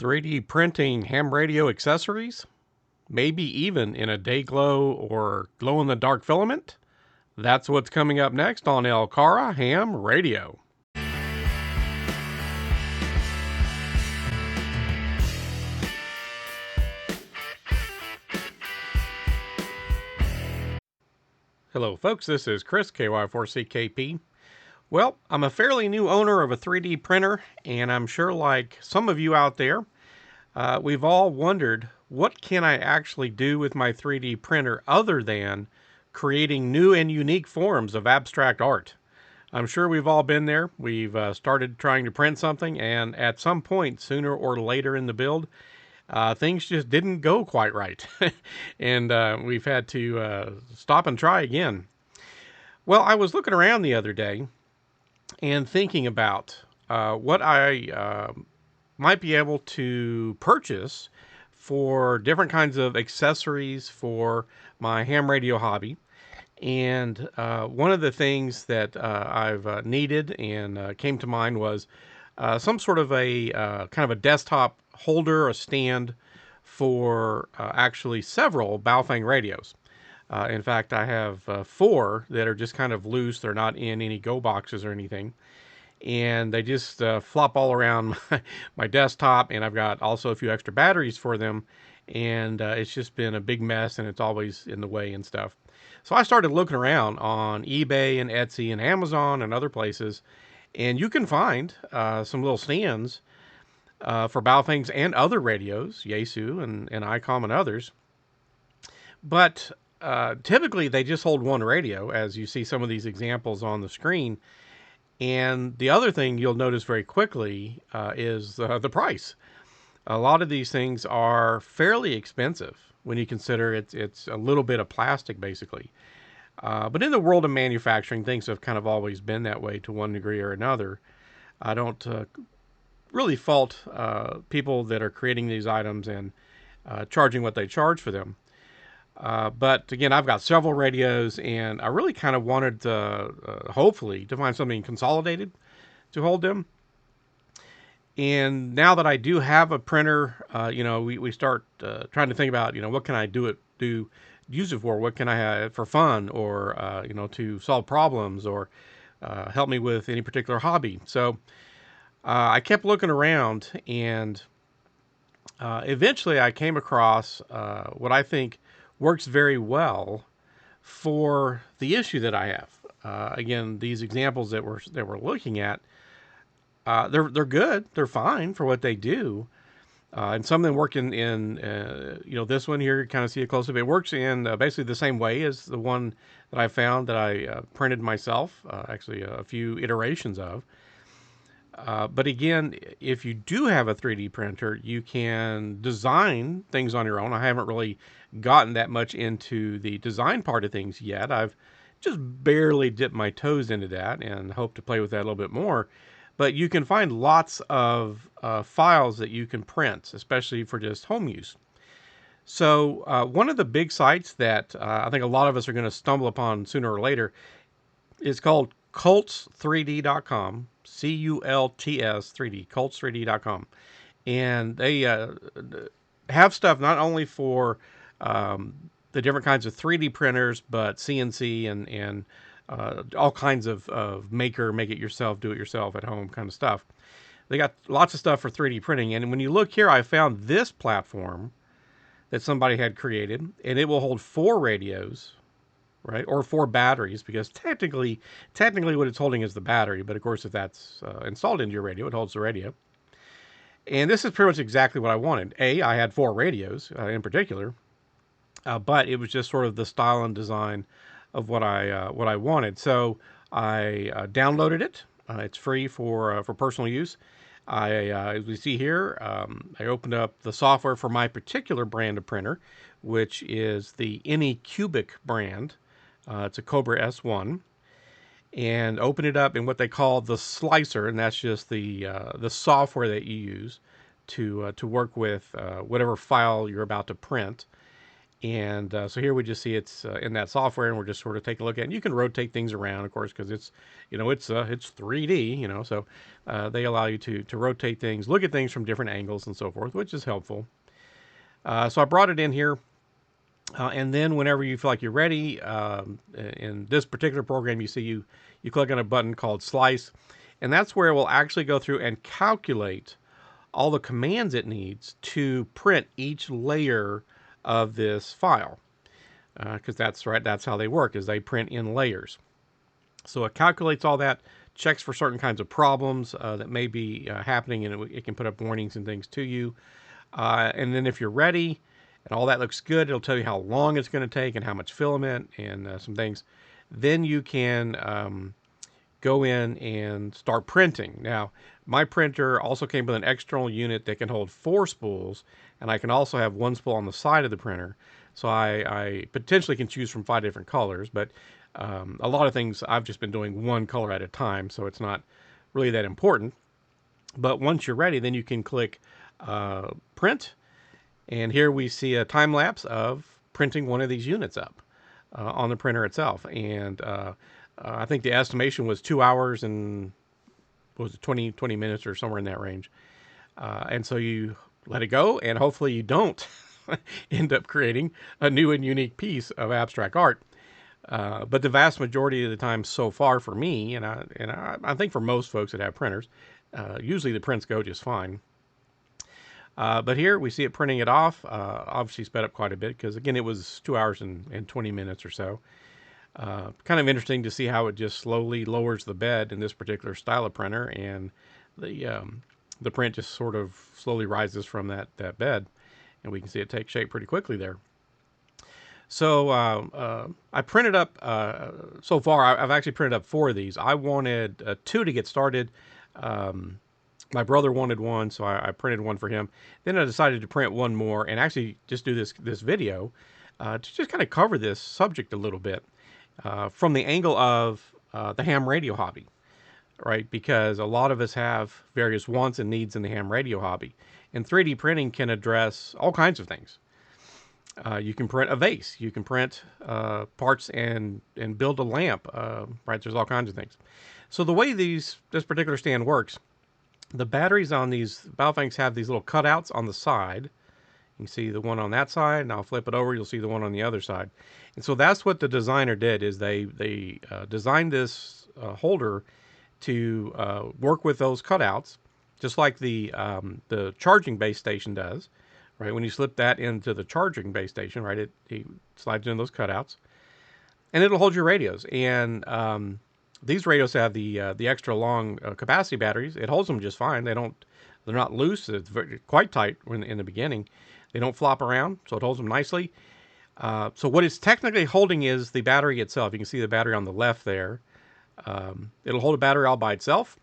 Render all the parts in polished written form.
3D printing ham radio accessories? Maybe even in a day glow or glow in the dark filament? That's what's coming up next on LCARA Ham Radio. Hello folks, this is Chris, KY4CKP. Well, I'm a fairly new owner of a 3D printer, and I'm sure like some of you out there, we've all wondered, what can I actually do with my 3D printer other than creating new and unique forms of abstract art? I'm sure we've all been there. We've started trying to print something, and at some point, sooner or later in the build, things just didn't go quite right. And we've had to stop and try again. Well, I was looking around the other day and thinking about what I might be able to purchase for different kinds of accessories for my ham radio hobby. And one of the things that I've needed and came to mind was some sort of a kind of a desktop holder, a stand for actually several Baofeng radios. In fact, I have 4 that are just kind of loose. They're not in any go boxes or anything. And they just flop all around my desktop. And I've got also a few extra batteries for them. And it's just been a big mess, and it's always in the way and stuff. So I started looking around on eBay and Etsy and Amazon and other places. And you can find some little stands for Baofengs and other radios, Yaesu and ICOM and others. But typically they just hold one radio, as you see some of these examples on the screen. And the other thing you'll notice very quickly is the price. A lot of these things are fairly expensive when you consider it's a little bit of plastic, basically. But in the world of manufacturing, things have kind of always been that way to one degree or another. I don't really fault people that are creating these items and charging what they charge for them. But again, I've got several radios, and I really kind of wanted to, hopefully, to find something consolidated to hold them. And now that I do have a printer, we start trying to think about, what can I use it for? What can I have for fun, or, to solve problems, or help me with any particular hobby? So I kept looking around, and eventually I came across what I think works very well for the issue that I have. Again, these examples that we're looking at, they're good, they're fine for what they do, and some of them work in this one here. You kind of see it close up. It works in basically the same way as the one that I found that I printed myself, actually a few iterations of. But again, if you do have a 3D printer, you can design things on your own. I haven't really gotten that much into the design part of things yet. I've just barely dipped my toes into that and hope to play with that a little bit more. But you can find lots of files that you can print, especially for just home use. So one of the big sites that I think a lot of us are going to stumble upon sooner or later is called Cults3D.com, CULTS 3D, Cults3D.com. And they have stuff not only for the different kinds of 3D printers, but CNC and all kinds of make it yourself, do it yourself at home kind of stuff. They got lots of stuff for 3D printing. And when you look here, I found this platform that somebody had created, and it will hold 4 radios, right? Or 4 batteries, because technically what it's holding is the battery. But of course, if that's installed into your radio, it holds the radio. And this is pretty much exactly what I wanted. I had 4 radios in particular, but it was just sort of the style and design of what I wanted. So I downloaded it. It's free for personal use. As we see here, I opened up the software for my particular brand of printer, which is the Anycubic brand. It's a Cobra S1, and open it up in what they call the slicer, and that's just the software that you use to work with whatever file you're about to print. And so here we just see it's in that software, and we're just sort of taking a look at it. And you can rotate things around, of course, because it's 3D, so they allow you to rotate things, look at things from different angles and so forth, which is helpful. So I brought it in here. And then whenever you feel like you're ready, in this particular program, you click on a button called Slice, and that's where it will actually go through and calculate all the commands it needs to print each layer of this file. Because that's how they work, is they print in layers. So it calculates all that, checks for certain kinds of problems that may be happening, and it can put up warnings and things to you. And then if you're ready, and all that looks good, it'll tell you how long it's going to take and how much filament and some things. Then you can go in and start printing. Now, my printer also came with an external unit that can hold 4 spools, and I can also have 1 spool on the side of the printer. So I potentially can choose from 5 different colors, but a lot of things I've just been doing 1 color at a time, so it's not really that important. But once you're ready, then you can click print. And here we see a time lapse of printing one of these units up on the printer itself. And I think the estimation was 2 hours and was it 20 minutes or somewhere in that range. And so you let it go, and hopefully you don't end up creating a new and unique piece of abstract art. But the vast majority of the time so far for me, and I think for most folks that have printers, usually the prints go just fine. But here we see it printing it off, obviously sped up quite a bit because, again, it was 2 hours and 20 minutes or so. Kind of interesting to see how it just slowly lowers the bed in this particular style of printer, and the print just sort of slowly rises from that bed, and we can see it take shape pretty quickly there. So I printed up, so far I've actually printed up 4 of these. I wanted 2 to get started. My brother wanted 1, so I printed 1 for him. Then I decided to print 1 more and actually just do this video to just kind of cover this subject a little bit from the angle of the ham radio hobby, right? Because a lot of us have various wants and needs in the ham radio hobby. And 3D printing can address all kinds of things. You can print a vase. You can print parts and build a lamp, right? There's all kinds of things. So the way this particular stand works, the batteries on these Baofengs have these little cutouts on the side. You can see the one on that side, and I'll flip it over, you'll see the one on the other side. And so that's what the designer did, is they designed this holder to work with those cutouts, just like the charging base station does, right? When you slip that into the charging base station, right, it slides in those cutouts, and it'll hold your radios. And these radios have the extra long capacity batteries. It holds them just fine. They're not loose. It's quite tight in the beginning. They don't flop around, so it holds them nicely. So what it's technically holding is the battery itself. You can see the battery on the left there. It'll hold a battery all by itself,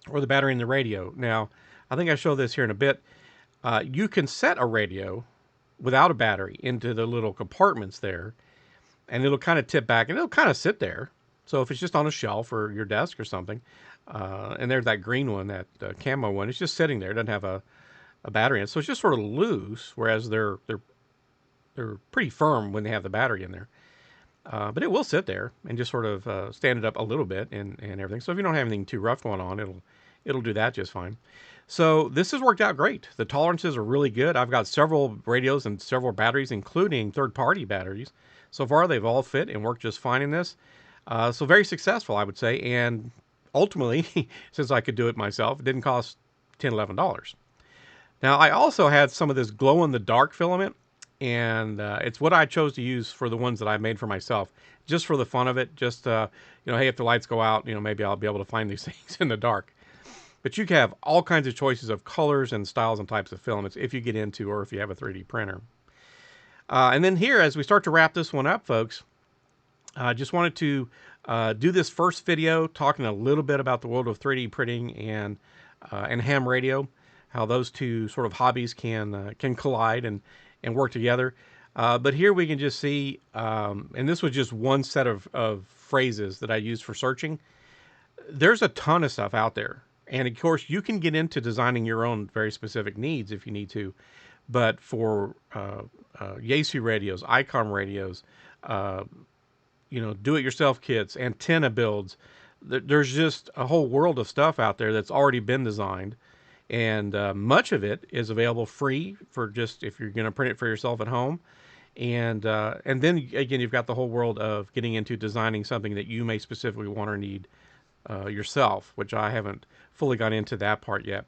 or the battery in the radio. Now, I think I show this here in a bit. You can set a radio without a battery into the little compartments there, and it'll kind of tip back, and it'll kind of sit there. So if it's just on a shelf or your desk or something, and there's that green one, that camo one, it's just sitting there. It doesn't have a battery in it. So it's just sort of loose, whereas they're pretty firm when they have the battery in there. But it will sit there and just sort of stand it up a little bit and everything. So if you don't have anything too rough going on, it'll do that just fine. So this has worked out great. The tolerances are really good. I've got several radios and several batteries, including third-party batteries. So far, they've all fit and worked just fine in this. So very successful, I would say. And ultimately, since I could do it myself, it didn't cost $10, $11. Now, I also had some of this glow-in-the-dark filament, and it's what I chose to use for the ones that I made for myself, just for the fun of it. Just, hey, if the lights go out, maybe I'll be able to find these things in the dark. But you can have all kinds of choices of colors and styles and types of filaments if you get into, or if you have a 3D printer. And then here, as we start to wrap this one up, folks, I just wanted to do this first video talking a little bit about the world of 3D printing and ham radio, how those two sort of hobbies can collide and work together. But here we can just see, and this was just one set of phrases that I used for searching. There's a ton of stuff out there. And of course, you can get into designing your own very specific needs if you need to. But for Yaesu radios, ICOM radios, do-it-yourself kits, antenna builds, there's just a whole world of stuff out there that's already been designed, and much of it is available free for just if you're going to print it for yourself at home. And then again, you've got the whole world of getting into designing something that you may specifically want or need yourself, which I haven't fully got into that part yet.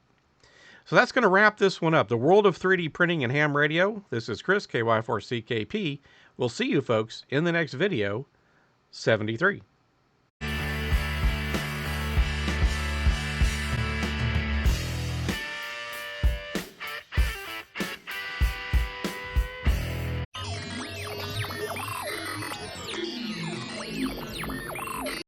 So that's going to wrap this one up. The world of 3D printing and ham radio. This is Chris, KY4CKP. We'll see you folks in the next video, 73.